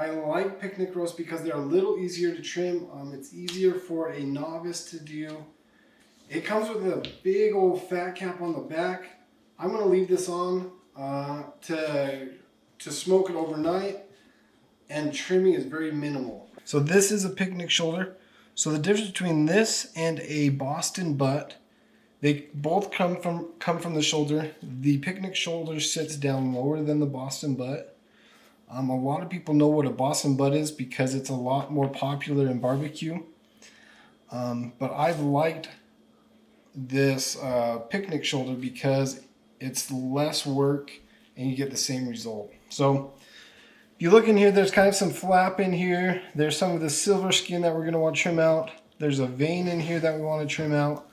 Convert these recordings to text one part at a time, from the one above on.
I like picnic roasts because they're a little easier to trim. It's easier for a novice to do. It comes with a big old fat cap on the back. I'm going to leave this on to smoke it overnight, and trimming is very minimal. So this is a picnic shoulder. So the difference between this and a Boston butt, they both come from the shoulder. The picnic shoulder sits down lower than the Boston butt. A lot of people know what a Boston butt is because it's a lot more popular in barbecue. But I've liked this picnic shoulder because it's less work and you get the same result. So if you look in here, there's kind of some flap in here. There's some of the silver skin that we're going to want to trim out. There's a vein in here that we want to trim out.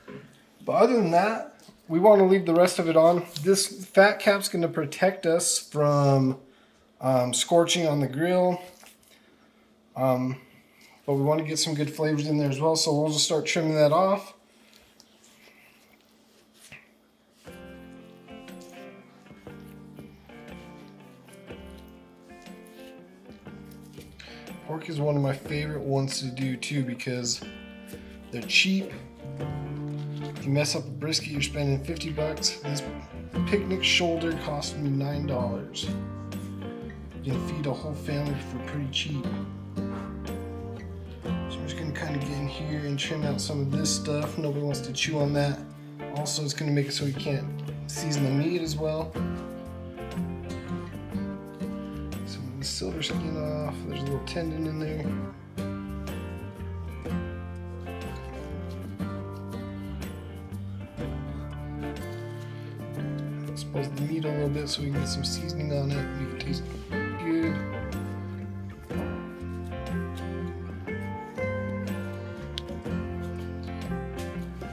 But other than that, we want to leave the rest of it on. This fat cap's going to protect us from scorching on the grill. But we want to get some good flavors in there as well, so we'll just start trimming that off. Pork is one of my favorite ones to do too because they're cheap. If you mess up a brisket, you're spending 50 bucks. This picnic shoulder cost me $9. You can feed a whole family for pretty cheap. So I'm just going to kind of get in here and trim out some of this stuff. Nobody wants to chew on that. Also, it's going to make it so you can't season the meat as well. Some of the silver skin off. There's a little tendon in there. Expose the meat a little bit so we can get some seasoning on it. Make it taste good.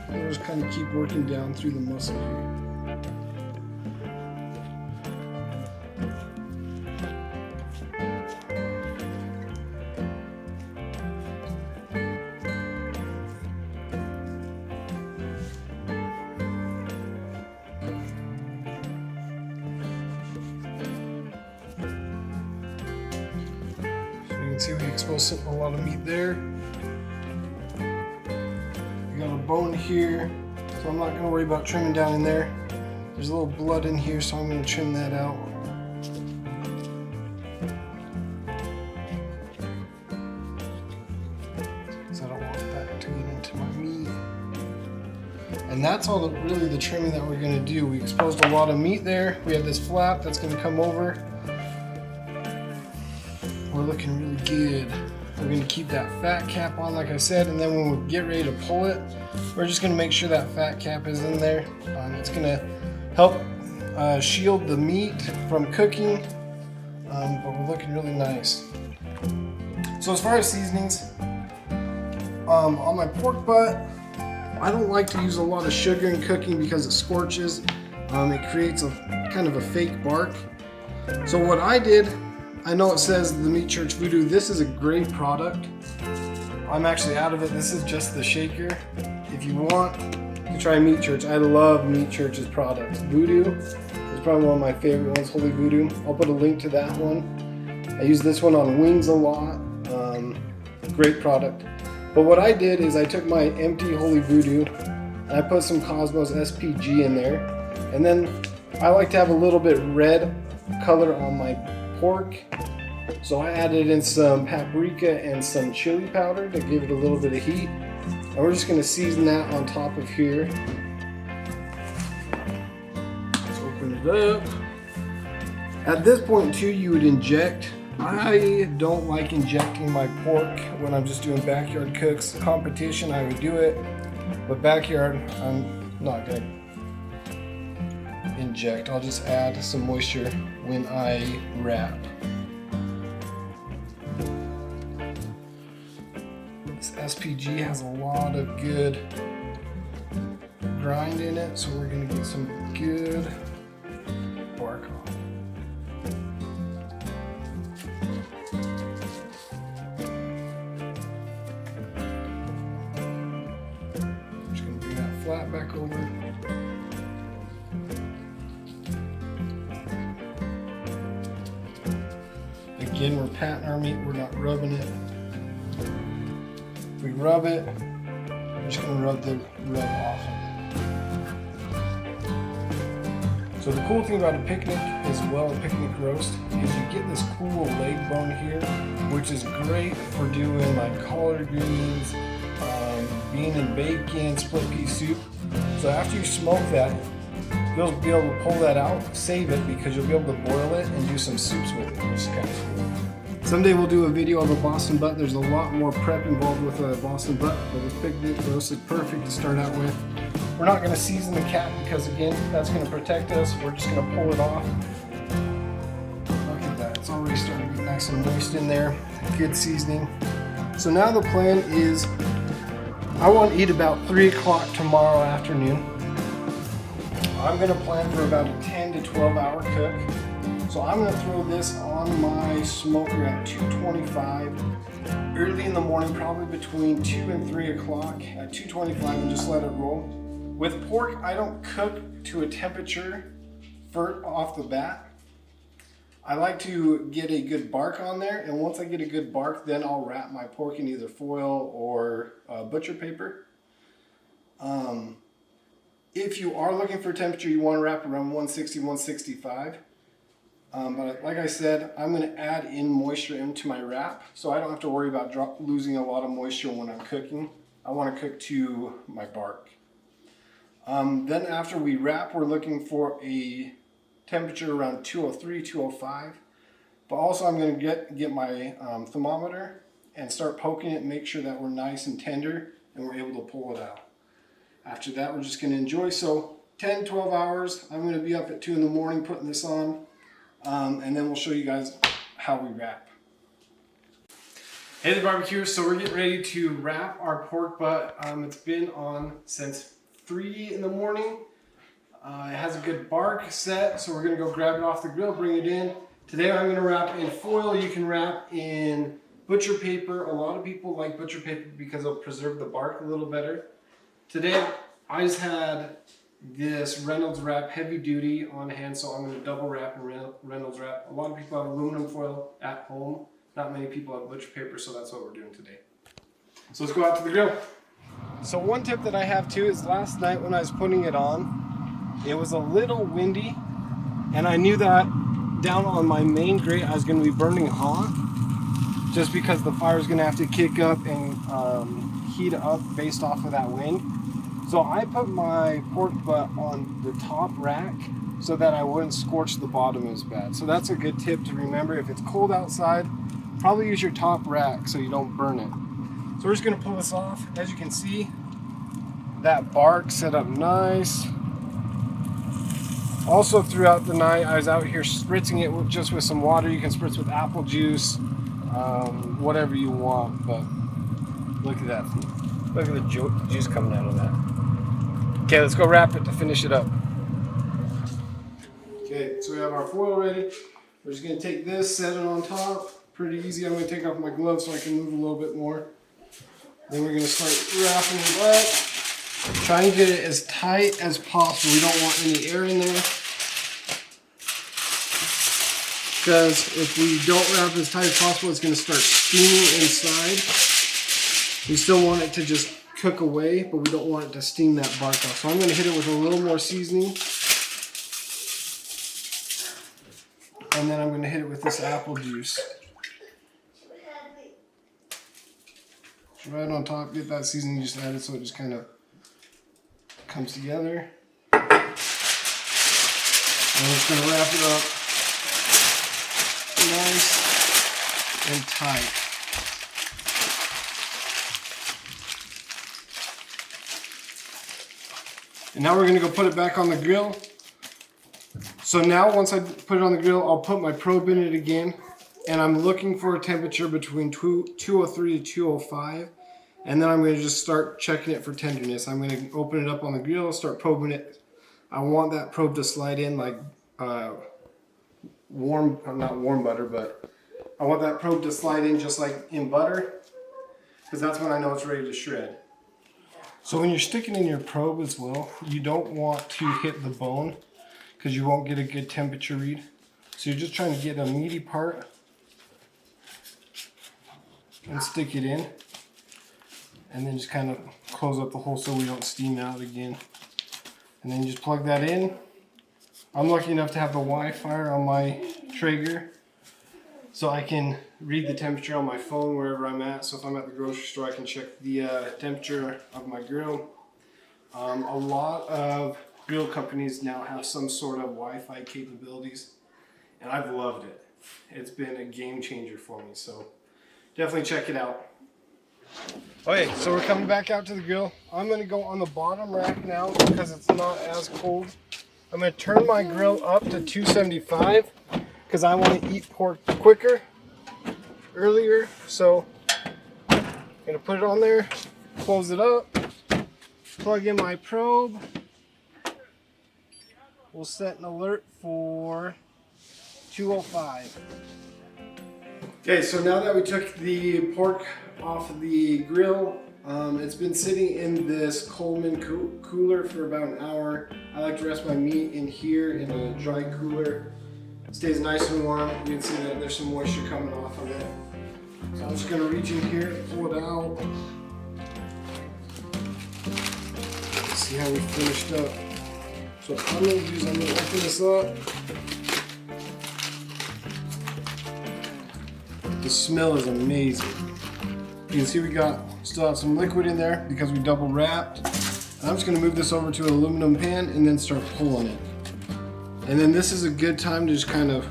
We'll just kind of keep working down through the muscle here. See, we exposed a lot of meat there. We got a bone here, so I'm not going to worry about trimming down in there. There's a little blood in here, so I'm going to trim that out. So I don't want that to get into my meat. And that's all really the trimming that we're going to do. We exposed a lot of meat there. We have this flap that's going to come over. We're looking really good. We're going to keep that fat cap on like I said, and then when we get ready to pull it, we're just going to make sure that fat cap is in there. It's going to help shield the meat from cooking, but we're looking really nice. So as far as seasonings, on my pork butt, I don't like to use a lot of sugar in cooking because it scorches. It creates a kind of a fake bark. So what I did, I know it says the Meat Church Voodoo. This is a great product. I'm actually out of it. This is just the shaker. If you want to try Meat Church, I love Meat Church's products. Voodoo is probably one of my favorite ones, Holy Voodoo. I'll put a link to that one. I use this one on wings a lot. Great product. But what I did is I took my empty Holy Voodoo and I put some Kosmos SPG in there. And then I like to have a little bit red color on my pork, so I added in some paprika and some chili powder to give it a little bit of heat, and we're just going to season that on top of here. Let's open it up. At this point too, you would inject. I don't like injecting my pork when I'm just doing backyard cooks. Competition, I would do it, but backyard, I'm not going to inject. I'll just add some moisture when I wrap. This SPG has a lot of good grind in it, so we're going to get some good bark off. I'm just going to bring that flat back over. Again, we're patting our meat, we're not rubbing it. If we rub it, we're just going to rub the rub off of it. So the cool thing about a picnic as well, a picnic roast, is you get this cool leg bone here, which is great for doing like collard greens, bean and bacon, split pea soup. So after you smoke that, you'll be able to pull that out, save it, because you'll be able to boil it and do some soups with it, which is kind of cool. Someday we'll do a video of a Boston butt. There's a lot more prep involved with a Boston butt, but this picnic roast is perfect to start out with. We're not going to season the cap because, again, that's going to protect us. We're just going to pull it off. Look at that. It's already starting to get nice and moist in there. Good seasoning. So now the plan is I want to eat about 3 o'clock tomorrow afternoon. I'm going to plan for about a 10 to 12 hour cook. So I'm going to throw this on my smoker at 225 early in the morning, probably between 2 and 3 o'clock at 225, and just let it roll. With pork, I don't cook to a temperature off the bat. I like to get a good bark on there, and once I get a good bark, then I'll wrap my pork in either foil or butcher paper. If you are looking for temperature, you want to wrap around 160, 165. But like I said, I'm going to add in moisture into my wrap, so I don't have to worry about losing a lot of moisture when I'm cooking. I want to cook to my bark. Then after we wrap, we're looking for a temperature around 203, 205. But also I'm going to get my thermometer and start poking it and make sure that we're nice and tender and we're able to pull it out. After that, we're just going to enjoy. So 10, 12 hours, I'm going to be up at 2 in the morning putting this on. And then we'll show you guys how we wrap. Hey there, barbecuers. So we're getting ready to wrap our pork butt. It's been on since 3 in the morning. It has a good bark set, so we're going to go grab it off the grill, bring it in. Today I'm going to wrap in foil. You can wrap in butcher paper. A lot of people like butcher paper because it'll preserve the bark a little better. Today I just had this Reynolds wrap heavy duty on hand, so I'm going to double wrap and Reynolds wrap. A lot of people have aluminum foil at home. Not many people have butcher paper, so that's what we're doing today. So let's go out to the grill. So one tip that I have too is last night when I was putting it on, it was a little windy, and I knew that down on my main grate I was going to be burning hot, just because the fire is going to have to kick up and heat up based off of that wind. So I put my pork butt on the top rack so that I wouldn't scorch the bottom as bad. So that's a good tip to remember. If it's cold outside, probably use your top rack so you don't burn it. So we're just going to pull this off. As you can see, that bark set up nice. Also throughout the night, I was out here spritzing it just with some water. You can spritz with apple juice, whatever you want, but look at that. Look at the juice coming out of that. Okay, let's go wrap it to finish it up. Okay, so we have our foil ready. We're just going to take this, set it on top. Pretty easy. I'm going to take off my gloves so I can move a little bit more. Then we're going to start wrapping it up. Try and get it as tight as possible. We don't want any air in there, because if we don't wrap as tight as possible, it's going to start steaming inside. We still want it to just cook away, but we don't want it to steam that bark off. So I'm going to hit it with a little more seasoning, and then I'm going to hit it with this apple juice. Right on top, get that seasoning just added so it just kind of comes together. And I'm just going to wrap it up nice and tight. And now we're going to go put it back on the grill. So now once I put it on the grill, I'll put my probe in it again. And I'm looking for a temperature between 203 to 205. And then I'm going to just start checking it for tenderness. I'm going to open it up on the grill, start probing it. I want that probe to slide in like not warm butter, but I want that probe to slide in just like in butter, because that's when I know it's ready to shred. So when you're sticking in your probe as well, you don't want to hit the bone because you won't get a good temperature read. So you're just trying to get a meaty part and stick it in. And then just kind of close up the hole so we don't steam out again. And then you just plug that in. I'm lucky enough to have the Wi-Fi on my Traeger, so I can read the temperature on my phone wherever I'm at. So if I'm at the grocery store, I can check the temperature of my grill. A lot of grill companies now have some sort of Wi-Fi capabilities, and I've loved it. It's been a game changer for me, so definitely check it out. Okay, so we're coming back out to the grill. I'm going to go on the bottom rack now because it's not as cold. I'm going to turn my grill up to 275 because I want to eat pork quicker, earlier. So I'm going to put it on there, close it up, plug in my probe. We'll set an alert for 205. Okay, so now that we took the pork off of the grill, it's been sitting in this Coleman cooler for about an hour. I like to rest my meat in here in a dry cooler. It stays nice and warm. You can see that there's some moisture coming off of it. So I'm just going to reach in here and pull it out. Let's see how we finished up. So what I'm going to do is I'm going to open this up. The smell is amazing. You can see we still have some liquid in there because we double wrapped. I'm just going to move this over to an aluminum pan and then start pulling it. And then this is a good time to just kind of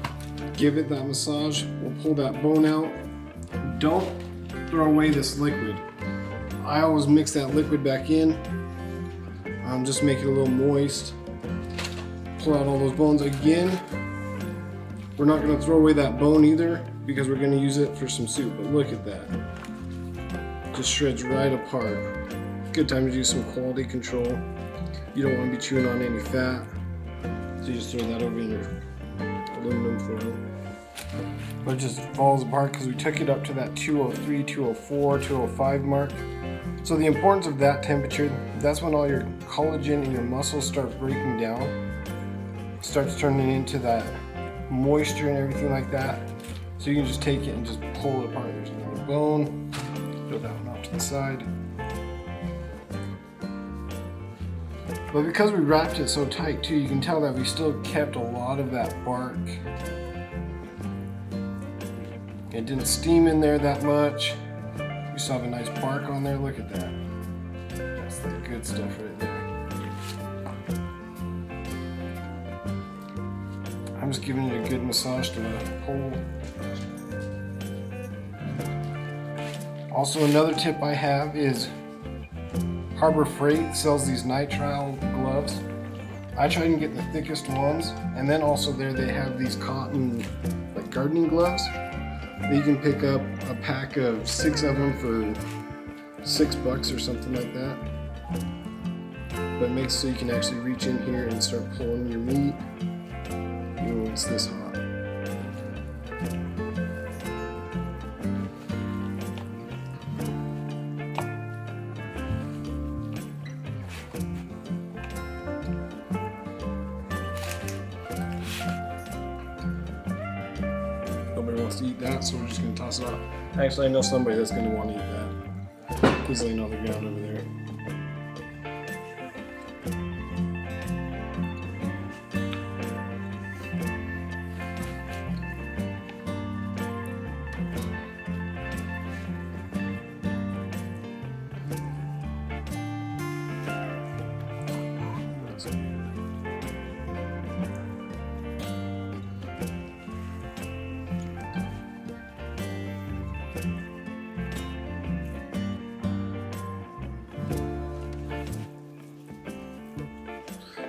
give it that massage. We'll pull that bone out. Don't throw away this liquid. I always mix that liquid back in. Just make it a little moist. Pull out all those bones again. We're not going to throw away that bone either because we're going to use it for some soup. But look at that. Just shreds right apart. Good time to do some quality control. You don't want to be chewing on any fat. So you just throw that over in your aluminum foil. But it just falls apart because we took it up to that 203, 204, 205 mark. So the importance of that temperature, that's when all your collagen in your muscles start breaking down. It starts turning into that moisture and everything like that. So you can just take it and just pull it apart. There's another bone. Throw that one off to the side. But because we wrapped it so tight too, you can tell that we still kept a lot of that bark. It didn't steam in there that much. We still have a nice bark on there. Look at that. That's the good stuff right there. I'm just giving it a good massage to the hole. Also, another tip I have is Harbor Freight sells these nitrile gloves. I try and get the thickest ones, and then also there they have these cotton like gardening gloves that you can pick up a pack of 6 of them for $6 or something like that. But it makes it so you can actually reach in here and start pulling your meat even when it's this hot. Nobody wants to eat that, so we're just going to toss it off. Actually, I know somebody that's going to want to eat that. He's laying on the ground over there.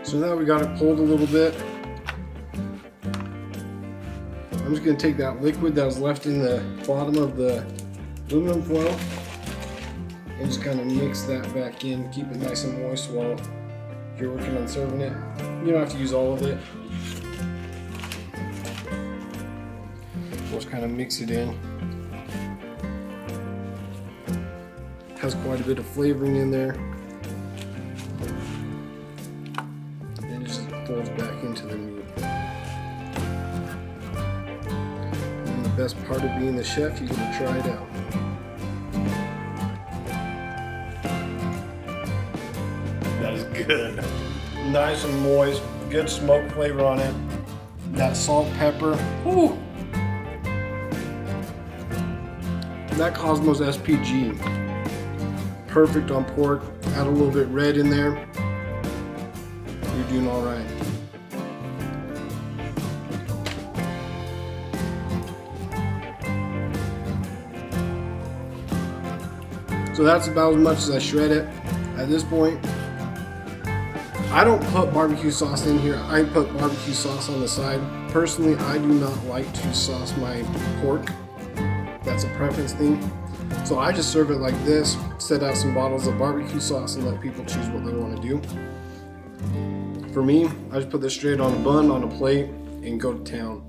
So now we got it pulled a little bit. I'm just going to take that liquid that was left in the bottom of the aluminum foil and just kind of mix that back in. Keep it nice and moist while you're working on serving it. You don't have to use all of it. We'll just kind of mix it in. Has quite a bit of flavoring in there. Falls back into the meat. And the best part of being the chef, you get to try it out. good. Nice and moist, good smoke flavor on it. That salt, pepper, whew. That Kosmos SPG, perfect on pork. Add a little bit red in there. You're doing all right. So that's about as much as I shred it at this point. I don't put barbecue sauce in here. I put barbecue sauce on the side. Personally, I do not like to sauce my pork. That's a preference thing. So I just serve it like this, set out some bottles of barbecue sauce and let people choose what they want to do. For me, I just put this straight on a bun, on a plate, and go to town.